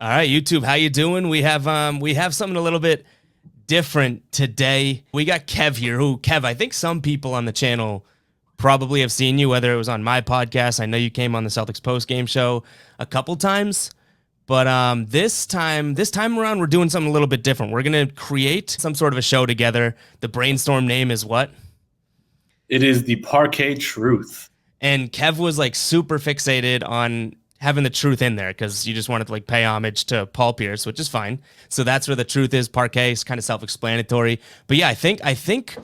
All right, YouTube, how you doing? We have something a little bit different today. We got Kev here. Who Kev? I think some people on the channel probably have seen you, whether it was on my podcast. I know you came on the Celtics post game show a couple times, but this time around, we're doing something a little bit different. We're gonna create some sort of a show together. The brainstorm name is what? It is the Parquet Truth. And Kev was like super fixated on having the truth in there because you just wanted to like pay homage to Paul Pierce, which is fine. So that's where the truth is. Parquet is kind of self-explanatory. But yeah, I think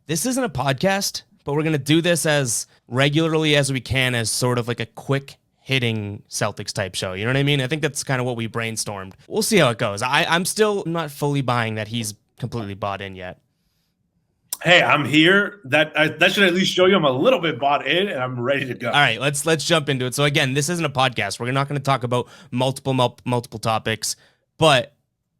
this isn't a podcast, but we're gonna do this as regularly as we can as sort of like a quick hitting Celtics type show. You know what I mean? I think that's kind of what we brainstormed. We'll see how it goes. I'm still not fully buying that he's completely bought in yet. Hey, I'm here. That should at least show you I'm a little bit bought in and I'm ready to go. All right, let's jump into it. So again, this isn't a podcast. We're not going to talk about multiple topics, but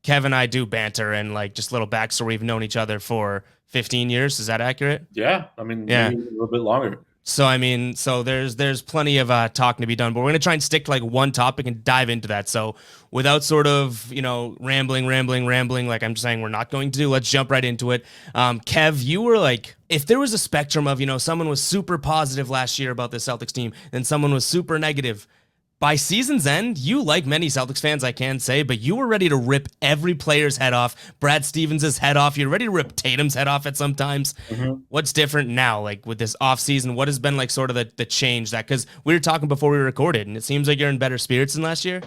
Kev and I do banter and like just little backstory. We've known each other for 15 years. Is that accurate? Yeah, I mean, Yeah. maybe a little bit longer. So I mean, so there's plenty of talking to be done, but we're gonna try and stick to like one topic and dive into that. So without sort of rambling, like I'm just saying we're not going to do. Let's jump right into it. Kev, you were like, if there was a spectrum of someone was super positive last year about the Celtics team, and someone was super negative. By season's end, you, like many Celtics fans, I can say, but you were ready to rip every player's head off, Brad Stevens' head off. You're ready to rip Tatum's head off at some times. What's different now, like with this offseason? What has been like sort of the change that, because we were talking before we recorded, and it seems like you're in better spirits than last year?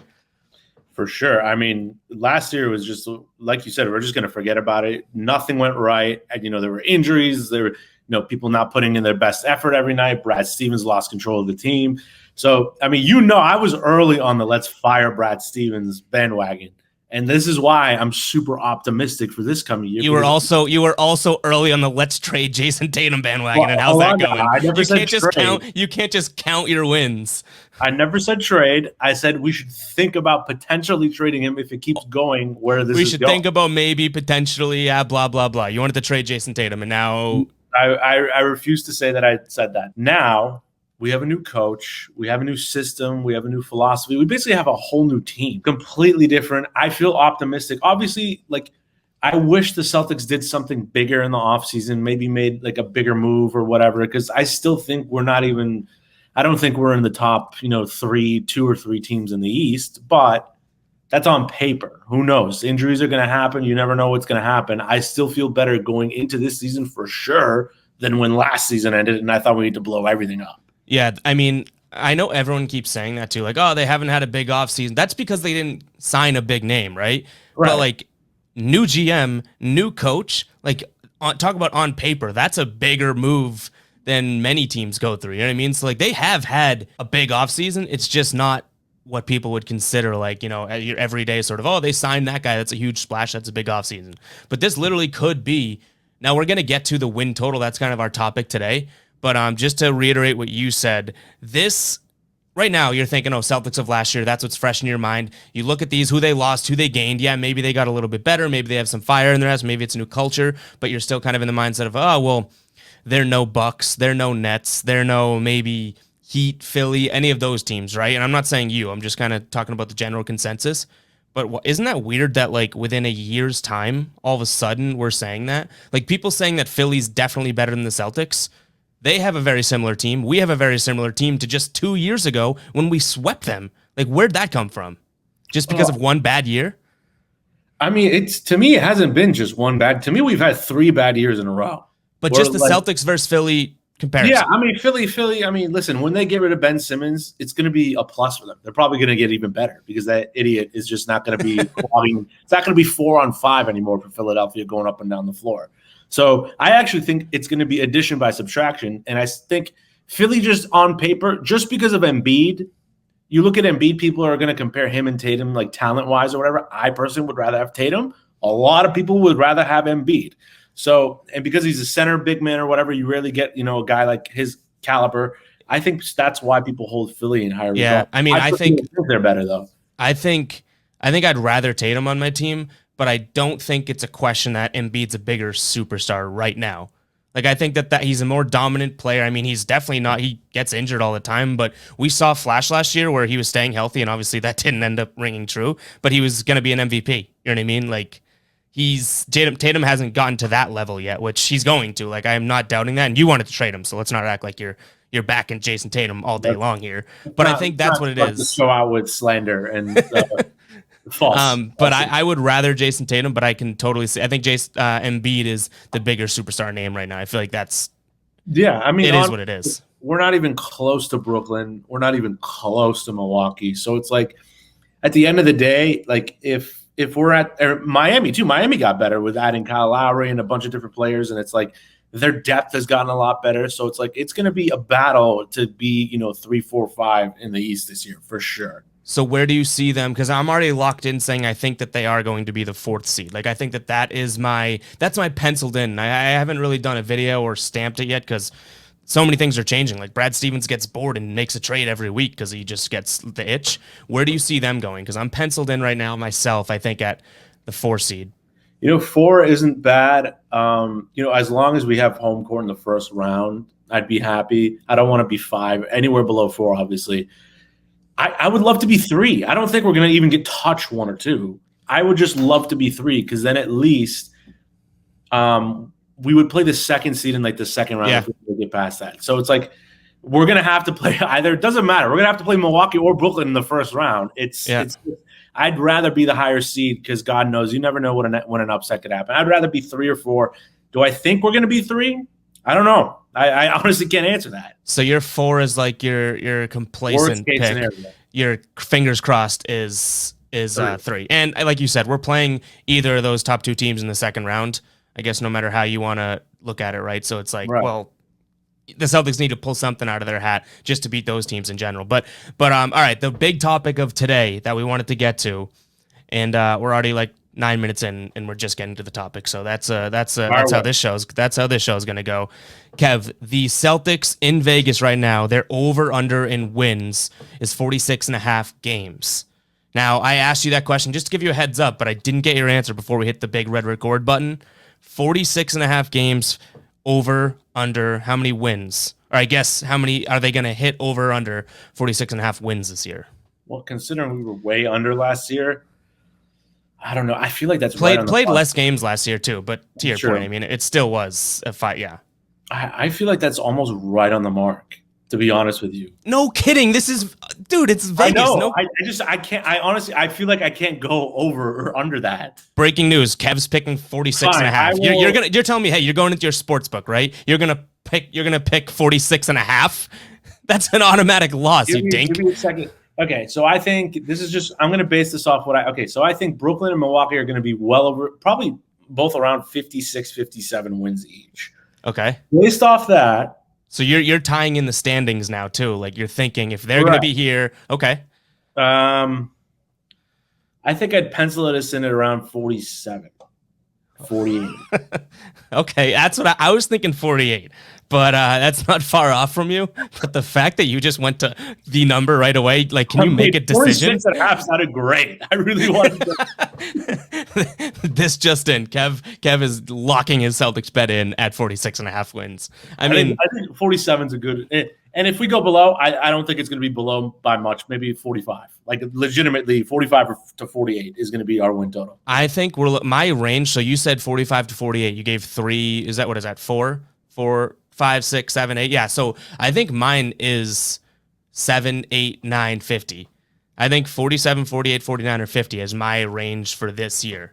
For sure. I mean, last year was just, like you said, we're just going to forget about it. Nothing went right. And, there were injuries. There were, people not putting in their best effort every night. Brad Stevens lost control of the team. So, I mean, I was early on the let's fire Brad Stevens bandwagon. And this is why I'm super optimistic for this coming year. You were also early on the let's trade Jason Tatum bandwagon. And how's that going? I never said trade. You can't just count your wins. I never said trade. I said we should think about potentially trading him if it keeps going where this is going. We should think about maybe potentially, blah, blah, blah. You wanted to trade Jason Tatum, and now... I refuse to say that I said that. Now... we have a new coach. We have a new system. We have a new philosophy. We basically have a whole new team, completely different. I feel optimistic. Obviously, I wish the Celtics did something bigger in the offseason, maybe made like a bigger move or whatever, because I still think I don't think we're in the top, two or three teams in the East, but that's on paper. Who knows? Injuries are going to happen. You never know what's going to happen. I still feel better going into this season for sure than when last season ended, and I thought we need to blow everything up. Yeah, I mean, I know everyone keeps saying that too. Like, oh, they haven't had a big offseason. That's because they didn't sign a big name, right? But like, new GM, new coach, talk about on paper, that's a bigger move than many teams go through. You know what I mean? So like, they have had a big offseason. It's just not what people would consider like, your everyday sort of, oh, they signed that guy. That's a huge splash. That's a big offseason. But this literally could be. Now we're going to get to the win total. That's kind of our topic today. But just to reiterate what you said, this right now you're thinking, oh, Celtics of last year, that's what's fresh in your mind. You look at these, who they lost, who they gained. Yeah, maybe they got a little bit better. Maybe they have some fire in their ass. Maybe it's a new culture, but you're still kind of in the mindset of, oh, well, they're no Bucks, they're no Nets, they're no maybe Heat, Philly, any of those teams, right? And I'm not saying you. I'm just kind of talking about the general consensus. But isn't that weird that like within a year's time, all of a sudden we're saying that? Like people saying that Philly's definitely better than the Celtics. They have a very similar team. We have a very similar team to just 2 years ago when we swept them. Like, where'd that come from? Just because of one bad year? I mean, to me, it hasn't been just one bad. To me, we've had 3 bad years in a row. But just the Celtics versus Philly comparison. Yeah, I mean, Philly. I mean, listen, when they get rid of Ben Simmons, it's going to be a plus for them. They're probably going to get even better because that idiot is just not going to be clogging. It's not going to be 4-on-5 anymore for Philadelphia going up and down the floor. So I actually think it's going to be addition by subtraction. And I think Philly just on paper, just because of Embiid, you look at Embiid, people are going to compare him and Tatum like talent-wise or whatever. I personally would rather have Tatum. A lot of people would rather have Embiid. So, and because he's a center big man or whatever, you rarely get, a guy like his caliber. I think that's why people hold Philly in higher regard. I mean, I think they're better though. I think I'd rather Tatum on my team. But I don't think it's a question that Embiid's a bigger superstar right now. Like, I think that he's a more dominant player. I mean, he's definitely not, he gets injured all the time, but we saw Flash last year where he was staying healthy, and obviously that didn't end up ringing true, but he was going to be an MVP. You know what I mean? Like, Tatum hasn't gotten to that level yet, which he's going to. Like, I am not doubting that. And you wanted to trade him, so let's not act like you're backing Jason Tatum all day long here. But I think that's what it is. To go out with slander and false. But I would rather Jason Tatum, but I can totally see. I think Embiid is the bigger superstar name right now. I feel like that's I mean, it is what it is. We're not even close to Brooklyn. We're not even close to Milwaukee. So it's like at the end of the day, like if we're at Miami too, Miami got better with adding Kyle Lowry and a bunch of different players, and it's like their depth has gotten a lot better. So it's like it's going to be a battle to be 3, 4, 5 in the East this year for sure. So where do you see them? Because I'm already locked in saying I think that they are going to be the 4th seed. Like, I think that's my penciled in. I haven't really done a video or stamped it yet because so many things are changing. Like, Brad Stevens gets bored and makes a trade every week because he just gets the itch. Where do you see them going? Because I'm penciled in right now myself, I think, at the 4 seed. 4 isn't bad. As long as we have home court in the first round, I'd be happy. I don't want to be 5. Anywhere below 4, obviously. I would love to be 3. I don't think we're going to even get touch 1 or 2. I would just love to be 3 because then at least we would play the 2nd seed in like the second round if we get past that. So it's like we're going to have to play either. It doesn't matter. We're going to have to play Milwaukee or Brooklyn in the first round. It's I'd rather be the higher seed because God knows you never know when an upset could happen. I'd rather be 3 or 4. Do I think we're going to be 3? I don't know. I honestly can't answer that. So your 4 is like your complacent pick. Scenario. Your fingers crossed is 3. And like you said, we're playing either of those top 2 teams in the second round. I guess no matter how you want to look at it, right? So it's like, well, the Celtics need to pull something out of their hat just to beat those teams in general. But all right, the big topic of today that we wanted to get to, and we're already like 9 minutes in, and we're just getting to the topic. So that's how this show's going to go. Kev, the Celtics in Vegas right now, their over/under in wins is 46.5 games. Now, I asked you that question just to give you a heads up, but I didn't get your answer before we hit the big red record button. 46.5 games, over, under, how many wins? Or I guess how many are they going to hit over, under 46.5 wins this year? Well, considering we were way under last year, I don't know. I feel like that's played less games last year too, but to your point, I mean, it still was a fight. Yeah, I feel like that's almost right on the mark. To be honest with you, no kidding. This is, dude. It's Vegas. I know. No, I can't. I honestly, I feel like I can't go over or under that. Breaking news: Kev's picking 46.5. You're telling me, hey, you're going into your sports book, right? You're gonna pick 46.5. That's an automatic loss. You dink. Give me a second. Okay, so I think this is just, I'm going to base this off so I think Brooklyn and Milwaukee are going to be well over, probably both around 56, 57 wins each. Okay. Based off that. So you're tying in the standings now too. Like you're thinking if they're going to be here. Okay. I think I'd pencil it in at around 47, 48. Okay, that's what I was thinking 48. But that's not far off from you. But the fact that you just went to the number right away, like, can you make a decision? 46.5 sounded great. I really wanted to. This just in. Kev is locking his Celtics bet in at 46.5 wins. I mean, I think 47 is a good. And if we go below, I don't think it's going to be below by much. Maybe 45. Like legitimately, 45 to 48 is going to be our win total. I think my range. So you said 45 to 48. You gave 3. Is that what is that? 4, 5, 6, 7, 8. Yeah. So I think mine is 7, 8, 9, 50. I think 47, 48, 49, or 50 is my range for this year.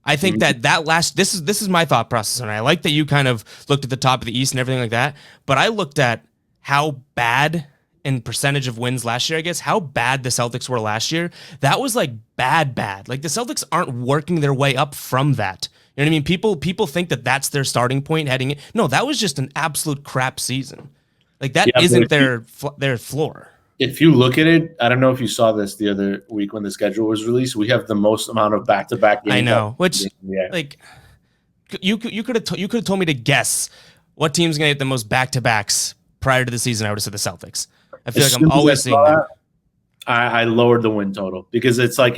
I think that this is my thought process, and I like that you kind of looked at the top of the East and everything like that. But I looked at how bad in percentage of wins last year, I guess, how bad the Celtics were last year. That was like bad. Like the Celtics aren't working their way up from that. You know what I mean? People think that that's their starting point heading in. No, that was just an absolute crap season. Like that isn't their floor. If you look at it, I don't know if you saw this the other week when the schedule was released. We have the most amount of back-to-back games. I know, which like you could have told me to guess what team's gonna get the most back-to-backs prior to the season. I would have said the Celtics. I feel like I'm always seeing that. I lowered the win total because it's like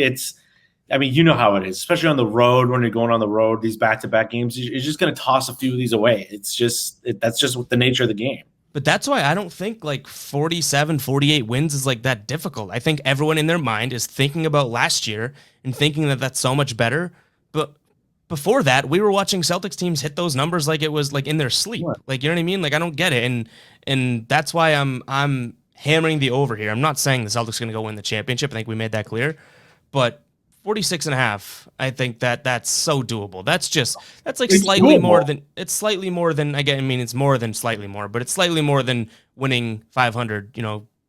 I mean, you know how it is, especially on the road when you're going on the road. These back-to-back games, you're just going to toss a few of these away. That's just the nature of the game. But that's why I don't think like 47, 48 wins is like that difficult. I think everyone in their mind is thinking about last year and thinking that that's so much better. But before that, we were watching Celtics teams hit those numbers like it was like in their sleep. What? Like, you know what I mean? Like, I don't get it. And that's why I'm hammering the over here. I'm not saying the Celtics are going to go win the championship. I think we made that clear. But 46 and a half, I think that's so doable. That's like It's slightly doable. more than it's slightly more than I mean it's more than slightly more, but it's slightly more than winning 500,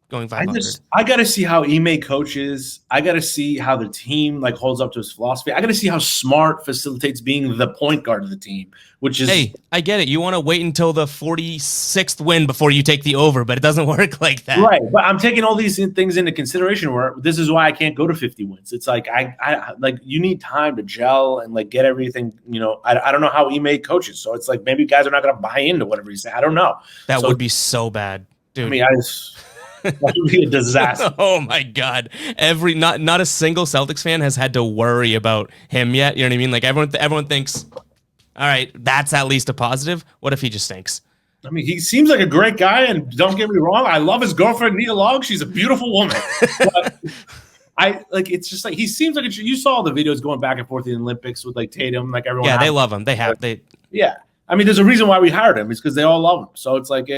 going 500. I got to see how Ime coaches. I got to see how the team like holds up to his philosophy. I got to see how Smart facilitates being the point guard of the team, which is Hey, I get it. You want to wait until the 46th win before you take the over, but it doesn't work like that. right. But I'm taking all these things into consideration. Where this is why I can't go to 50 wins. It's like I like you need time to gel and like get everything. I don't know how Ime coaches, so it's like maybe guys are not going to buy into whatever he's saying. I don't know. That would be so bad, dude. I mean, that would be a disaster. Oh my god! Not a single Celtics fan has had to worry about him yet. You know what I mean? Like everyone thinks, all right, that's at least a positive. What if he just stinks? I mean, he seems like a great guy, and don't get me wrong, I love his girlfriend Nia Long. She's a beautiful woman. But it's just like he seems like you saw the videos going back and forth in the Olympics with like Tatum, like everyone. Yeah, they love him. Yeah, I mean, there's a reason why we hired him. It's because they all love him. So it's like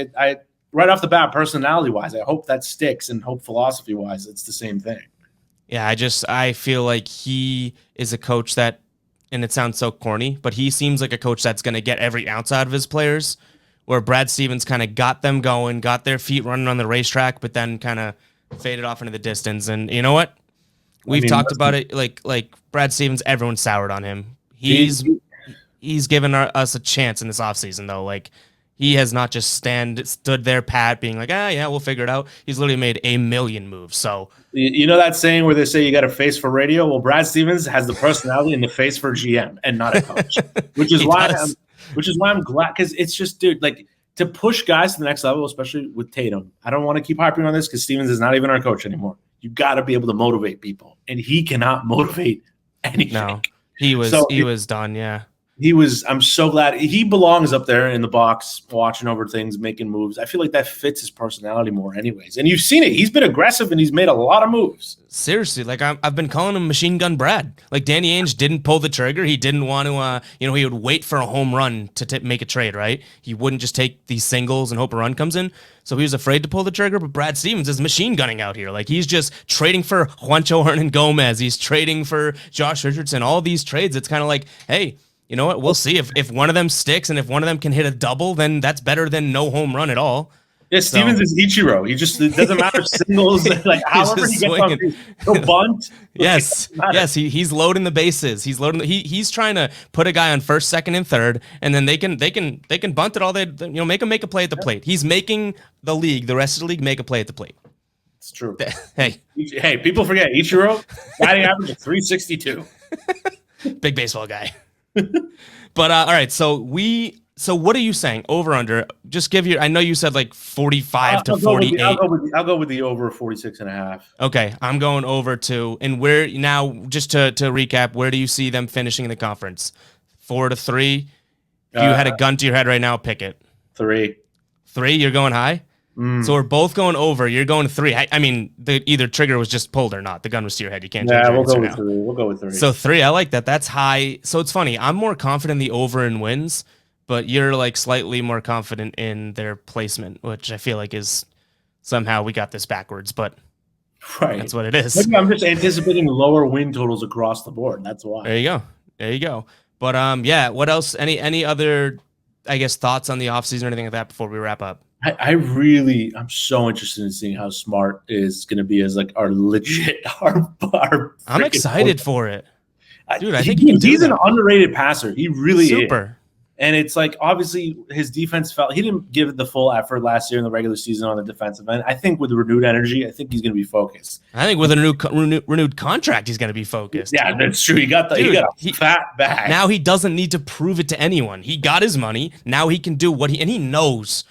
right off the bat, personality-wise, I hope that sticks, and hope philosophy-wise, it's the same thing. Yeah, I feel like he is a coach that, and it sounds so corny, but he seems like a coach that's going to get every ounce out of his players, where Brad Stevens kind of got them going, got their feet running on the racetrack, but then kind of faded off into the distance. And you know what? We've talked about it, like Brad Stevens, everyone soured on him. He's given us a chance in this offseason, though. Like, he has not just stood there pat being like, yeah, we'll figure it out. He's literally made a million moves. So you know that saying where they say you got a face for radio? Well, Brad Stevens has the personality and the face for GM and not a coach, which is why I'm glad, because it's just, dude, like to push guys to the next level, especially with Tatum. I don't want to keep harping on this because Stevens is not even our coach anymore. You got to be able to motivate people, and he cannot motivate anything. No, he was done. Yeah. I'm so glad he belongs up there in the box, watching over things, making moves. I feel like that fits his personality more anyways. And you've seen it. He's been aggressive and he's made a lot of moves. Seriously, like I've been calling him Machine Gun Brad. Like Danny Ainge didn't pull the trigger. He didn't want to, he would wait for a home run to make a trade, right? He wouldn't just take these singles and hope a run comes in. So he was afraid to pull the trigger, but Brad Stevens is machine gunning out here. Like he's just trading for Juancho Hernan-Gomez. He's trading for Josh Richardson. All these trades, it's kind of like, hey, you know what? We'll see if one of them sticks, and if one of them can hit a double, then that's better than no home run at all. Yeah, Stevens is Ichiro. He just, it doesn't matter singles, like however he gets on, he'll bunt. Yes, he's loading the bases. He's loading. He's trying to put a guy on first, second, and third, and then they can bunt it all. Make him make a play at the plate. He's making the rest of the league, make a play at the plate. It's true. Hey, people forget Ichiro batting average of 362. Big baseball guy. But all right, so what are you saying? Over under? Just give your. I know you said like 45 to 48. I'll go with the over 46 and a half. Okay, I'm going over too. And where now? Just to recap, where do you see them finishing in the conference? 4-3. If you had a gun to your head right now, pick it. 3. 3. You're going high. So we're both going over. You're going 3. I mean, either trigger was just pulled or not. The gun was to your head. You can't. Yeah, we'll go with 3. We'll go with 3. So 3, I like that. That's high. So it's funny. I'm more confident in the over in wins, but you're like slightly more confident in their placement, which I feel like is somehow we got this backwards. But that's what it is. Maybe I'm just anticipating lower win totals across the board. That's why. There you go. But yeah. What else? Any other, I guess, thoughts on the offseason or anything like that before we wrap up? I'm so interested in seeing how Smart is going to be as like our legit, I'm excited for it. Dude, I think he's an underrated passer. He really is. And it's like, obviously his defense he didn't give the full effort last year in the regular season on the defensive end. I think with renewed energy, I think he's going to be focused. I think with a renewed contract, he's going to be focused. Yeah, that's true. He got a fat bag. Now he doesn't need to prove it to anyone. He got his money. Now he can do and he knows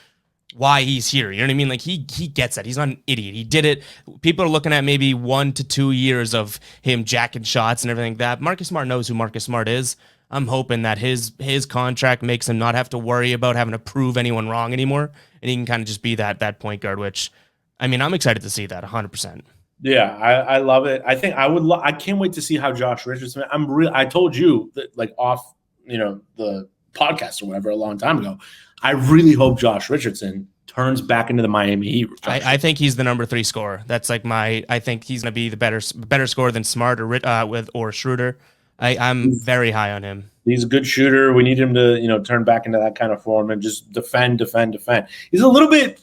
why he's here. You know what I mean? Like he gets that. He's not an idiot. He did it. People are looking at maybe 1 to 2 years of him jacking shots and everything like that. Marcus Smart knows who Marcus Smart is. I'm hoping that his contract makes him not have to worry about having to prove anyone wrong anymore, and he can kind of just be that point guard. Which, I mean, I'm excited to see that 100%. Yeah, I love it. I think I would. I can't wait to see how Josh Richardson. I told you that, like, off, the podcast or whatever a long time ago. I really hope Josh Richardson turns back into the Miami Heat. I think he's the number 3 scorer. That's like I think he's gonna be the better scorer than Smart or Schroeder. I'm very high on him. He's a good shooter. We need him to turn back into that kind of form and just defend. He's a little bit.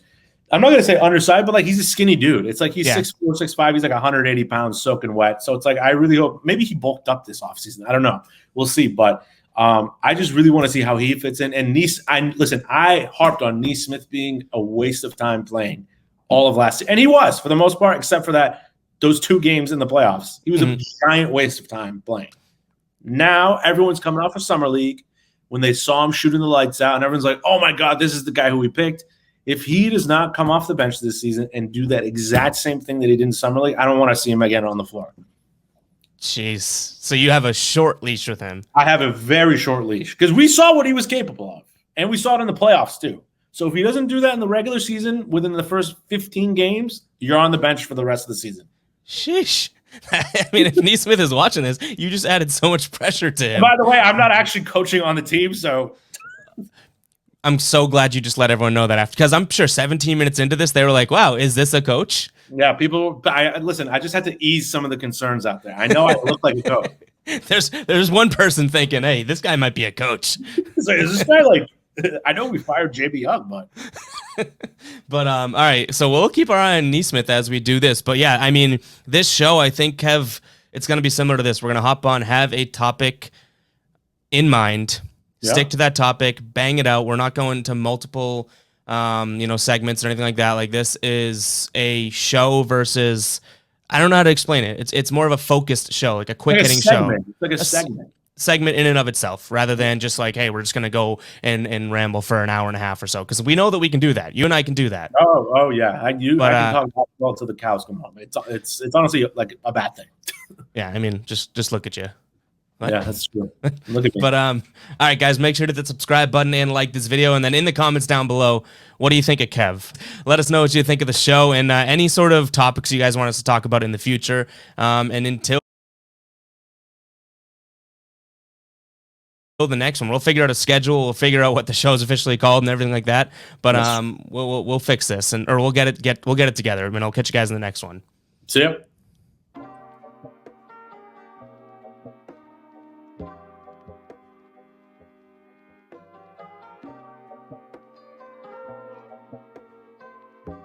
I'm not gonna say undersized, but like he's a skinny dude. It's like he's 6'4", 6'5". He's like 180 pounds, soaking wet. So it's like I really hope maybe he bulked up this offseason. I don't know. We'll see. But I just really want to see how he fits in. And I harped on Nesmith being a waste of time playing all of last year. And he was, for the most part, except for those 2 games in the playoffs. He was a giant waste of time playing. Now everyone's coming off of Summer League when they saw him shooting the lights out, and everyone's like, oh my God, this is the guy who we picked. If he does not come off the bench this season and do that exact same thing that he did in Summer League, I don't want to see him again on the floor. Jeez. So you have a short leash with him. I have a very short leash because we saw what he was capable of, and we saw it in the playoffs too. So if he doesn't do that in the regular season within the first 15 games, you're on the bench for the rest of the season. Sheesh. I mean, if Nesmith is watching this, you just added so much pressure to him. And by the way, I'm not actually coaching on the team, so I'm so glad you just let everyone know that after, because I'm sure 17 minutes into this, they were like, wow, is this a coach? Yeah, listen, I just had to ease some of the concerns out there. I know I look like a coach. There's one person thinking, hey, this guy might be a coach. So is this guy like, I know we fired JB Young, but. But all right, so we'll keep our eye on Nesmith as we do this. But yeah, I mean, this show, I think, it's going to be similar to this. We're going to hop on, have a topic in mind, stick to that topic, bang it out. We're not going to multiple segments or anything like that. Like, this is a show versus, I don't know how to explain it. It's more of a focused show, like a quick hitting show. It's like a segment in and of itself, rather than just like, hey, we're just gonna go and ramble for an hour and a half or so, because we know that we can do that. You and I can do that. Oh yeah, I can talk basketball till the cows come home. It's honestly like a bad thing. Yeah, I mean, just look at you. What? Yeah, that's true. Look at me. But all right, guys, make sure to hit the subscribe button and like this video, and then in the comments down below, what do you think of Kev? Let us know what you think of the show and any sort of topics you guys want us to talk about in the future. And until the next one, we'll figure out a schedule, we'll figure out what the show's officially called and everything like that, but we'll fix this, or we'll get it together. I mean, I'll catch you guys in the next one. See ya.